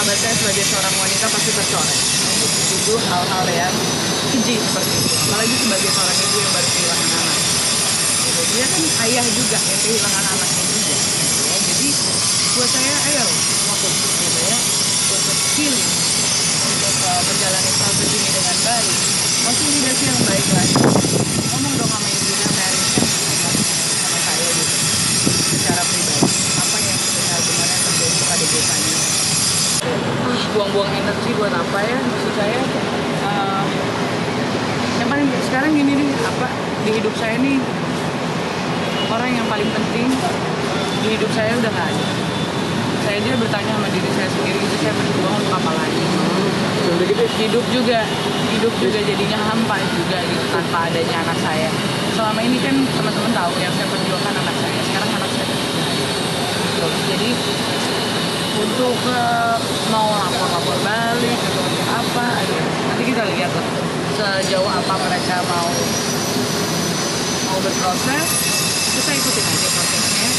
martabat saya sebagai seorang wanita pasti tercoreng untuk dituduh hal-hal yang keji seperti itu, apalagi sebagai seorang ibu yang baru kehilangan anak. Gitu. Dia kan ayah juga yang kehilangan anaknya juga. Gitu ya. Jadi buat saya ayo fokus gitu ya untuk healing, untuk menjalani proses ini dengan baik. Konsolidasi yang baik lagi. Ngomong dong sama ibunya, sharing sama saya gitu secara pribadi apa yang sebenarnya terjadi pada desanya. Buang-buang energi buat apa ya, maksud saya yang paling sekarang gini nih, apa di hidup saya nih, orang yang paling penting di hidup saya udah nggak ada. Saya dia bertanya sama diri saya sendiri, itu saya berjuang untuk apa lagi. Hidup juga jadinya hampa juga gitu tanpa adanya anak saya. Selama ini kan teman-teman tahu yang saya perjuangkan anak saya, sekarang anak saya gitu. Jadi untuk mau lapor balik atau apa, nanti kita lihat lah sejauh apa mereka mau berproses. Itu saya ikutin aja prosesnya.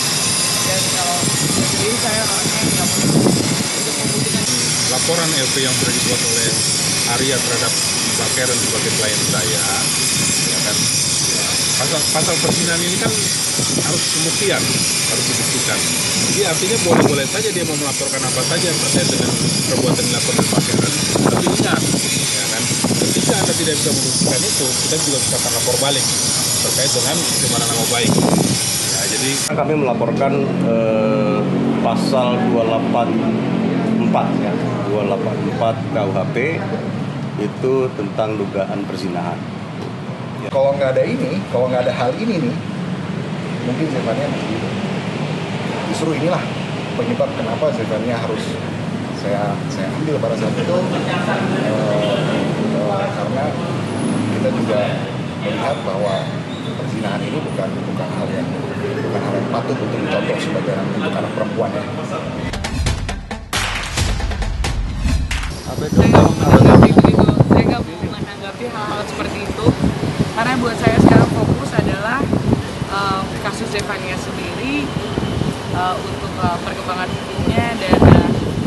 Dan kalau sendiri saya orangnya nggak mau untuk membuktikan. Laporan LP yang sudah dibuat oleh Arya terhadap Mbak Karen sebagai klien saya, ya kan, pasal perzinahan ini kan harus pembuktian, harus dibuktikan. Jadi artinya boleh-boleh saja dia mau melaporkan apa saja yang terkait dengan perbuatan yang dilakukan oleh Mbak Karen, tapi ingat, ya kan, ketika Anda tidak bisa membuktikan itu, kita juga bisa akan lapor balik terkait dengan pencemaran nama baik. Ya, jadi kami melaporkan pasal 284 ya, 284 KUHP itu tentang dugaan perzinahan. Ya. Kalau nggak ada hal ini nih, mungkin Zefania masih hidup. Justru inilah penyebab kenapa Zefania harus saya ambil pada saat itu, karena kita juga melihat bahwa perzinahan ini bukan hal yang patut untuk dicontoh sebagai untuk anak perempuan ya. Saya nggak mau menanggapi hal-hal seperti itu, karena buat saya sekarang fokus adalah kasus Zefania sendiri, untuk perkembangan hukumnya, dan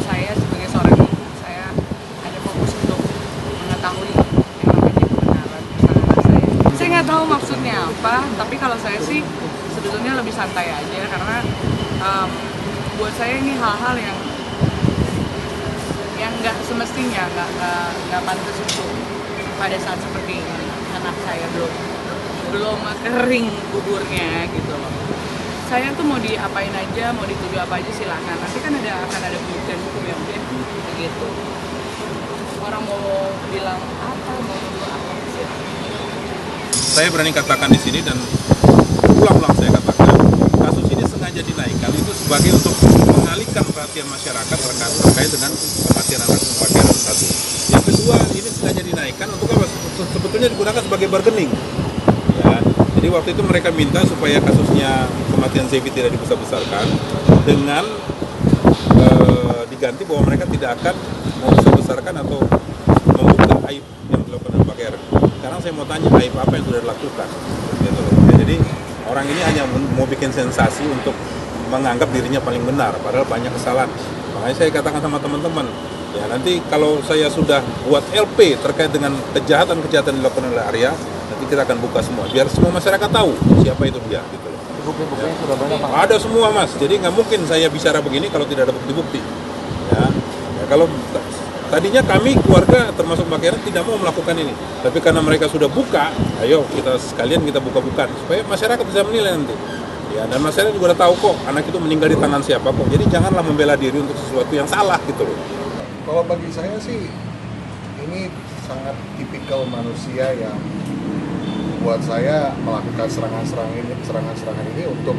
saya sebagai seorang ibu, saya hanya fokus untuk mengetahui yang namanya kebenaran tentang anak saya. Saya nggak tahu maksudnya apa, tapi kalau saya sih sebetulnya lebih santai aja, karena buat saya ini hal-hal yang nggak semestinya, nggak pantas untuk pada saat seperti ini. Anak saya belum kering buburnya gitu loh. Saya tuh mau diapain aja, mau dituduh apa aja silakan. Nanti kan akan ada pembuktian hukum yang udah begitu. Orang mau bilang apa, mau nuduh apa silakan. saya berani katakan di sini dan ulang-ulang saya katakan, kasus ini sengaja dinaikkan itu sebagai untuk mengalihkan perhatian masyarakat terkait dengan kematian anak Mbak Karen satu. Yang kedua, ini sengaja dinaikkan untuk apa? Sebetulnya digunakan sebagai bargaining. Ya, jadi waktu itu mereka minta supaya kasusnya kematian Zevi tidak dibesar-besarkan dengan diganti bahwa mereka tidak akan mau besar-besarkan atau membuka aib yang dilakukan oleh Mbak Karen. Sekarang saya mau tanya, aib apa yang sudah dilakukan? Gitu loh. Ya, jadi orang ini hanya mau bikin sensasi untuk menganggap dirinya paling benar, padahal banyak kesalahan. Makanya saya katakan sama teman-teman, ya nanti kalau saya sudah buat LP terkait dengan kejahatan-kejahatan dilakukan oleh Arya, nanti kita akan buka semua, biar semua masyarakat tahu siapa itu dia. Gitu loh. Bukti-buktinya sudah banyak, Pak. Ada semua, Mas. Jadi nggak mungkin saya bicara begini kalau tidak ada bukti-bukti. Ya kalau tadinya kami keluarga termasuk Mbak Karen tidak mau melakukan ini, tapi karena mereka sudah buka, ayo kita sekalian kita buka-bukaan supaya masyarakat bisa menilai nanti. Ya, dan masyarakat juga udah tahu kok anak itu meninggal di tangan siapa kok. Jadi janganlah membela diri untuk sesuatu yang salah gitu loh. Kalau bagi saya sih ini sangat tipikal manusia yang buat saya melakukan serangan-serangan ini untuk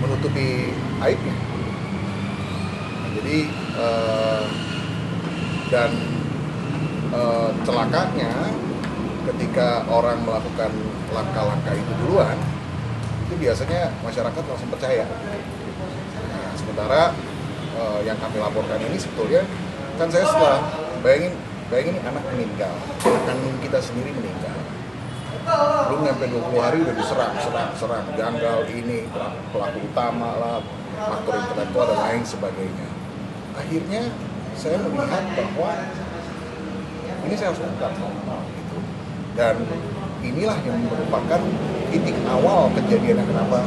menutupi aibnya. Nah, jadi celakanya ketika orang melakukan langkah-langkah itu duluan, itu biasanya masyarakat langsung percaya. Nah, sementara yang kami laporkan ini sebetulnya kan saya setelah bayangin anak meninggal, anak kandung kita sendiri meninggal. Belum nyampe 20 hari udah diserang, janggal ini, pelaku utama lah, aktor intelektual dan lain sebagainya. Akhirnya saya melihat bahwa ini saya harus ungkap gitu. Dan inilah yang merupakan titik awal kejadiannya kenapa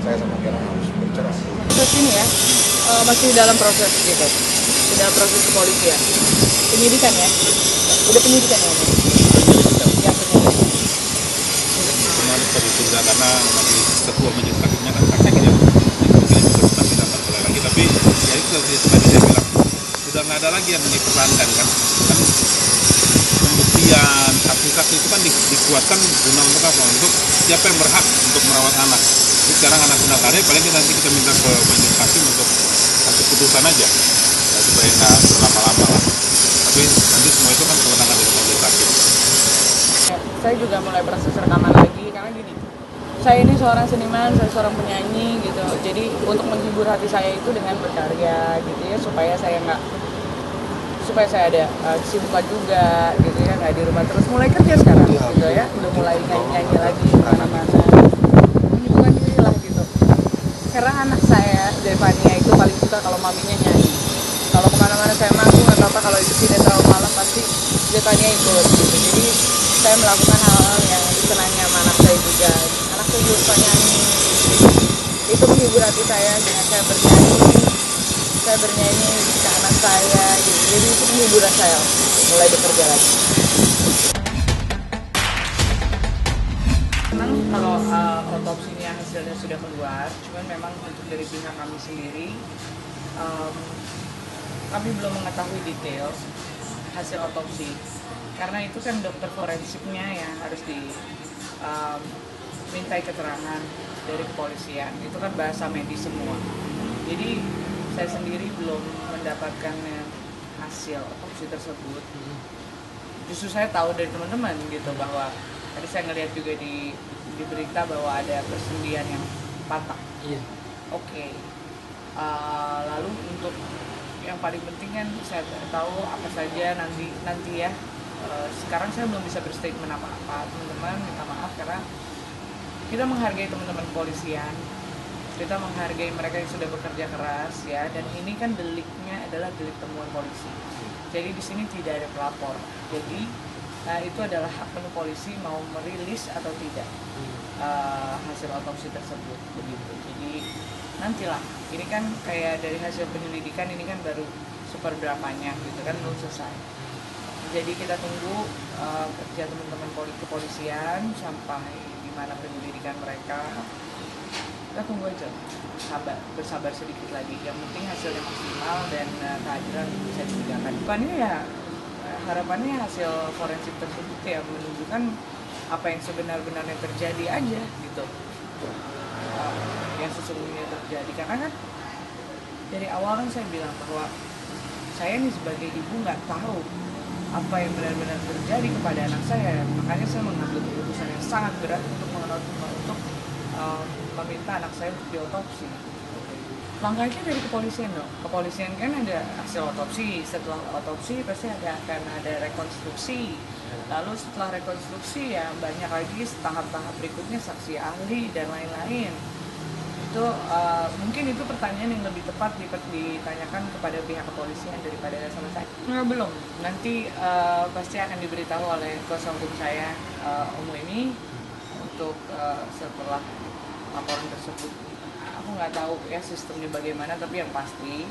saya sama Kiana harus bercerai. Terus ini ya, masih dalam proses gitu, dalam proses kepolisian, penyidikan ya, udah penyidikan ya, ya penyidikan. Kemarin tadi tunda karena nanti ketua majelis hakimnya kan saksinya diperlukan tapi dapat boleh lagi, tapi ya itu tadi saya bilang sudah nggak ada lagi yang dipertahankan kan pembuktian saksi-saksi itu kan dikuatkan guna untuk apa, untuk siapa yang berhak untuk merawat anak. Jadi sekarang anak sudah ada, paling nanti kita minta ke majelis hakim untuk kasih putusan aja ya, supaya nggak berlama-lama lah, tapi nanti semua itu kan kewenangan dari majelis hakim. Ya, saya juga mulai proses rekaman lagi karena gini, saya ini seorang seniman, saya seorang penyanyi gitu, jadi untuk menghibur hati saya itu dengan berkarya gitu ya, supaya saya ada kesibukan juga gitu ya, nggak di rumah terus, mulai kerja sekarang gitu ya, udah mulai nyanyi lagi mana-mana, menyibukkan diri lah gitu. Karena anak saya Devania itu paling suka kalau maminya nyanyi. Kalau kemana-mana saya manggung atau apa, kalau itu tidak terlalu malam pasti Devania ikut gitu. Jadi saya melakukan hal-hal yang disenangi sama anak saya juga. Anak saya juga suka nyanyi. Itu menghibur hati saya dengan saya bernyanyi ke anak saya gitu. Jadi itu penghiburan saya mulai bekerja lagi. Memang kalau otopsinya hasilnya sudah keluar, cuman memang untuk dari pihak kami sendiri kami belum mengetahui detail hasil otopsi, karena itu kan dokter forensiknya yang harus dimintai keterangan dari kepolisian, itu kan bahasa medis semua. Jadi saya sendiri belum mendapatkan hasil otopsi tersebut. Justru saya tahu dari teman-teman gitu, bahwa tadi saya ngelihat juga di berita bahwa ada persendian yang patah. Iya. Oke. Lalu untuk yang paling penting kan saya tahu apa saja nanti ya. Sekarang saya belum bisa berstatement apa-apa, teman-teman minta maaf karena kita menghargai teman-teman kepolisian, kita menghargai mereka yang sudah bekerja keras ya, dan ini kan deliknya adalah delik temuan polisi. Jadi di sini tidak ada pelapor. Jadi itu adalah hak penuh polisi mau merilis atau tidak hasil otopsi tersebut begitu. Jadi nantilah, ini kan kayak dari hasil penyelidikan ini kan baru seperberapanya gitu kan, belum selesai. Jadi kita tunggu kerja teman-teman kepolisian sampai di mana penyelidikan mereka. Kita tunggu aja, bersabar sedikit lagi. Yang penting hasilnya maksimal dan keadilan bisa ditegakkan. Bukannya ya harapannya hasil forensik tersebut ya menunjukkan apa yang sebenar-benarnya terjadi aja gitu, yang sesungguhnya terjadi. Karena kan dari awal kan saya bilang bahwa saya nih sebagai ibu nggak tahu apa yang benar-benar terjadi kepada anak saya, makanya saya mengambil keputusan yang sangat berat untuk meminta anak saya untuk diotopsi. Langkahnya dari kepolisian dong. Kepolisian kan ada hasil otopsi, setelah otopsi pasti akan ada rekonstruksi. Lalu setelah rekonstruksi ya banyak lagi tahap-tahap berikutnya, saksi ahli dan lain-lain. Itu mungkin itu pertanyaan yang lebih tepat ditanyakan kepada pihak kepolisian daripada sama saya. Belum. Nanti pasti akan diberitahu oleh kuasa hukum saya, ini untuk setelah laporan tersebut. Aku nggak tahu ya sistemnya bagaimana, tapi yang pasti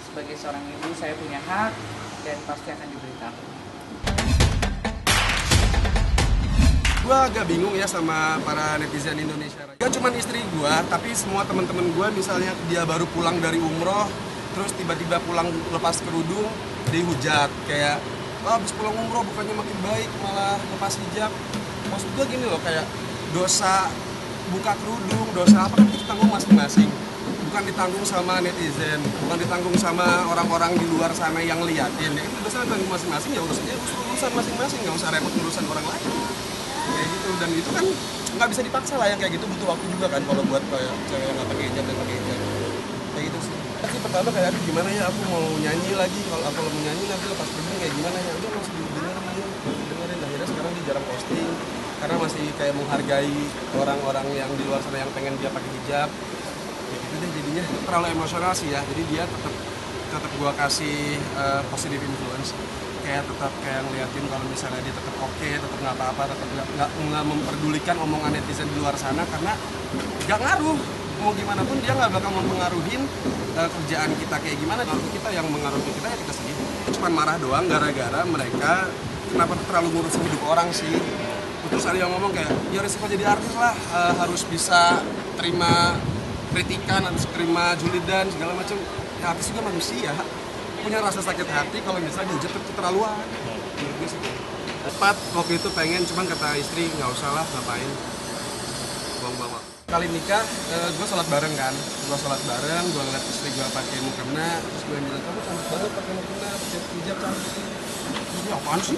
sebagai seorang ibu saya punya hak dan pasti akan diberitahu. Gue agak bingung ya sama para netizen Indonesia. Gak cuma istri gue, tapi semua teman-teman gue, misalnya dia baru pulang dari umroh, terus tiba-tiba pulang lepas kerudung, dihujat kayak, habis pulang umroh bukannya makin baik, malah lepas hijab. Maksud gue gini loh, kayak dosa buka kerudung, dosa apa kan kita tanggung masing-masing, bukan ditanggung sama netizen, bukan ditanggung sama orang-orang di luar sana yang liatin. Ya itu dosa tanggung masing-masing, ya urusan masing-masing, nggak usah repot urusan orang lain kayak gitu. Dan itu kan nggak bisa dipaksa lah, yang kayak gitu butuh waktu juga kan kalau buat kayak cewek yang nggak pakai hijab dan pakai hijab kayak gitu sih. Tapi pertama kayak aduh gimana ya, aku mau nyanyi lagi, kalau mau nyanyi nanti lepas kerudung kayak gimana ya, udah masih dengerin. Akhirnya sekarang dia jarang posting karena masih kayak menghargai orang-orang yang di luar sana yang pengen dia pakai hijab. Ya gitu deh jadinya, terlalu emosional sih ya. Jadi dia tetap tetap gue kasih positive influence, kayak tetap kayak ngeliatin kalau misalnya dia tetap oke, tetap nggak apa-apa, tetap nggak memperdulikan omongan netizen di luar sana, karena nggak ngaruh. Mau gimana pun dia nggak bakal mempengaruhin kerjaan kita kayak gimana. Kita yang mengaruhi kita ya kita sendiri. Cuma marah doang gara-gara mereka kenapa terlalu ngurusin hidup orang sih. Terus ada yang ngomong kayak, ya resiko jadi artis lah, harus bisa terima kritikan, harus terima julidan segala macam. Ya artis juga manusia, punya rasa sakit hati kalau misalnya dihujat keterlaluan. Menurut gue sih tepat waktu itu pengen, cuman kata istri nggak usah lah, ngapain buang-buang waktu. Kali nikah, gue sholat bareng kan, gue ngeliat istri gue pakai mukena, terus gue bilang, kamu cantik banget pakai mukena, pakai hijab cantik. Ini apaan sih?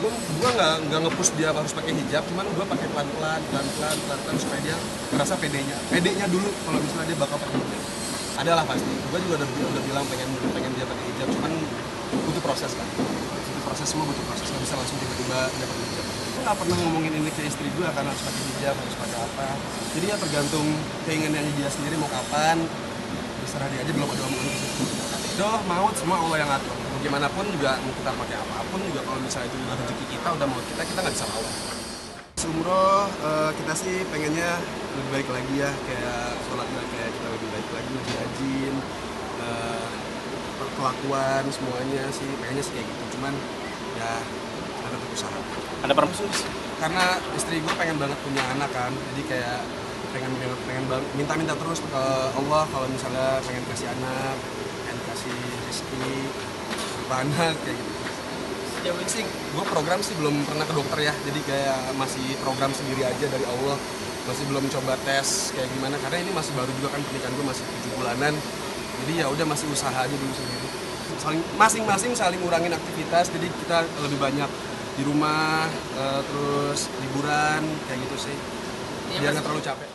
Gue nggak nge-push dia harus pakai hijab, cuman gue pakai pelan-pelan supaya dia ngerasa pedenya dulu kalau misalnya dia bakal pakai hijab. Ada lah pasti, gue juga udah bilang pengen dia pakai hijab, cuman butuh proses kan. Semua butuh proses, nggak bisa langsung tiba-tiba dapat hijab. Gue nggak pernah ngomongin ini ke istri gue karena harus pakai hijab, harus pakai apa. Jadi ya tergantung keinginannya dia sendiri mau kapan, terserah dia aja, belum ada omongan ke situ. Doh, maut semua Allah yang atur. Bagaimanapun juga mau kita pakai apapun juga kalau misalnya itu rezeki kita udah mau kita nggak bisa lawan. Umroh kita sih pengennya lebih baik lagi ya, kayak sholatnya kayak kita lebih baik lagi, lebih rajin, perlakuan semuanya sih pengennya sih kayak gitu. Cuman ya ada tetap usaha. Ada Karena istri gue pengen banget punya anak kan, jadi kayak pengen minta terus ke Allah kalau misalnya pengen kasih anak, pengen kasih rezeki anak kayak gitu. Sejauh ini sih gue program sih belum pernah ke dokter ya, jadi kayak masih program sendiri aja dari Allah, masih belum coba tes kayak gimana karena ini masih baru juga kan, pernikahan gue masih 7 bulanan, jadi ya udah masih usaha aja dulu sendiri. Masing-masing saling ngurangin aktivitas, jadi kita lebih banyak di rumah, terus liburan kayak gitu sih, biar nggak terlalu capek.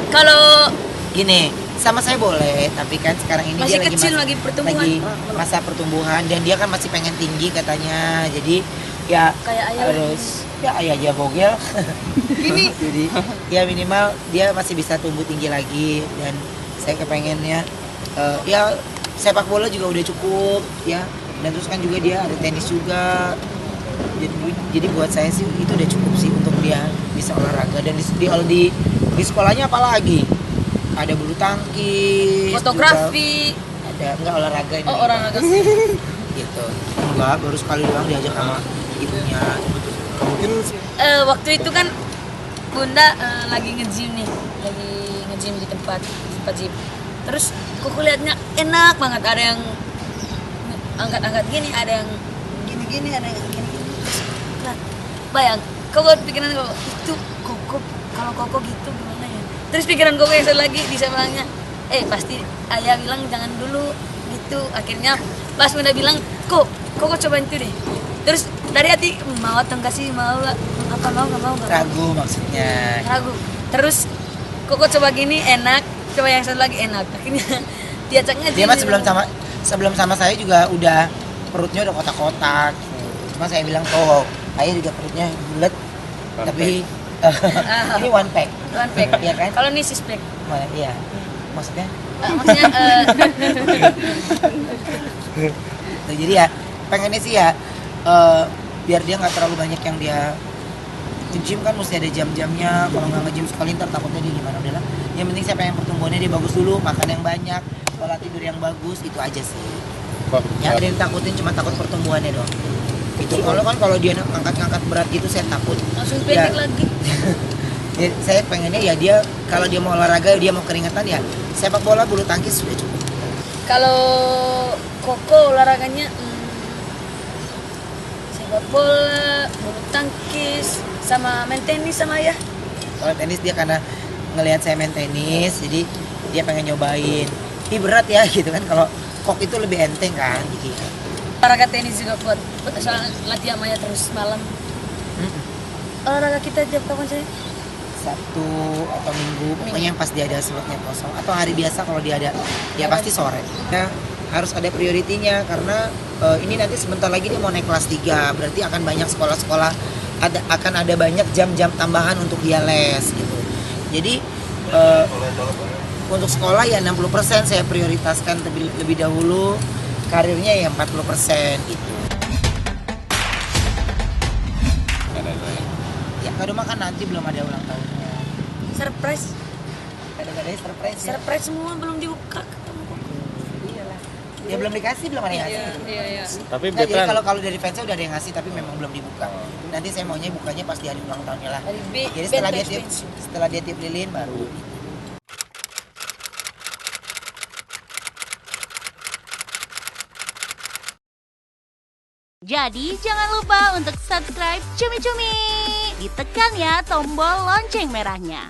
Kalau Gini, sama saya boleh, tapi kan sekarang ini masih dia kecil, lagi pertumbuhan, lagi masa pertumbuhan dan dia kan masih pengen tinggi katanya. Jadi ya kayak ayah harus ya ayah aja bogel. ini Jadi ya minimal dia masih bisa tumbuh tinggi lagi dan saya kepengennya ya sepak bola juga udah cukup ya, dan terus kan juga dia ada tenis juga. Jadi buat saya sih itu udah cukup sih untuk dia bisa olahraga, dan di sekolahnya apalagi ada bulu tangkis, fotografi, ada enggak olahraga ini olahraga gitu. Enggak, baru sekali doang diajak sama ibunya. Mungkin waktu itu kan bunda lagi nge-gym nih, lagi nge-gym di tempat gym. Terus kok liatnya enak banget, ada yang angkat-angkat gini, ada yang gini-gini, ada yang gini-gini. Terus bayang, kok buat pikiran kok itu koko, kalau koko gitu gimana ya? Terus pikiran koko yang satu lagi di sebelahnya, pasti ayah bilang jangan dulu gitu. Akhirnya pas bunda bilang, koko cobain itu deh. Terus dari hati mau atau enggak sih, mau apa mau nggak mau Ragu maksudnya. ragu. Terus koko coba gini enak, coba yang satu lagi enak. Akhirnya diajaknya Dia mah sebelum sama saya juga udah perutnya udah kotak-kotak gitu. Cuma saya bilang tuh ayah juga perutnya bulat, tapi ini one pack ya kan? Kalau ini six pack. Mana iya. Maksudnya Maksudnya Nah, jadi ya pengennya sih ya biar dia nggak terlalu banyak yang dia nge-gym kan, mesti ada jam-jamnya. Kalau nggak nge-gym sekali ntar takutnya dia gimana. Udahlah, yang penting saya pengen pertumbuhannya dia bagus dulu, makan yang banyak, pola tidur yang bagus, itu aja sih. Ya ada yang takutin cuma takut pertumbuhannya doang. Itu kalau dia ngangkat berat gitu saya takut. langsung pendek lagi. Ya, saya pengennya ya dia kalau dia mau olahraga, dia mau keringetan ya sepak bola, bulu tangkis sudah cukup. Kalau koko olahraganya sepak bola, bulu tangkis, sama main tenis sama ayah. Kalau tenis dia karena ngelihat saya main tenis, jadi dia pengen nyobain. Ini berat ya gitu kan, kalau kok itu lebih enteng kan gitu. Olahraga tenis juga buat soal latihan Maya terus malam. Olahraga kita tiap kapan sih? Sabtu atau Minggu, pokoknya yang pas dia ada slotnya kosong, atau hari biasa kalau dia ada ya pasti sore. Ya harus ada prioritinya karena ini nanti sebentar lagi dia mau naik kelas 3, berarti akan banyak sekolah-sekolah akan ada banyak jam-jam tambahan untuk dia les gitu. Jadi untuk sekolah ya 60% saya prioritaskan lebih dahulu, karirnya ya 40% itu. Ya kado makan nanti belum ada ulang tahunnya. Surprise. Kadang-kadang surprise ya. Surprise semua belum dibuka. Iyalah. Ya belum dikasih, belum ada yang ngasih. Iya. Tapi Nggak, jadi Betran, kalau dari fansnya udah ada yang ngasih tapi memang belum dibuka. Nanti saya maunya bukanya pas di hari ulang tahunnya lah. Dari Jadi setelah dia tiup lilin baru. Jadi jangan lupa untuk subscribe Cumi Cumi. Ditekan ya tombol lonceng merahnya.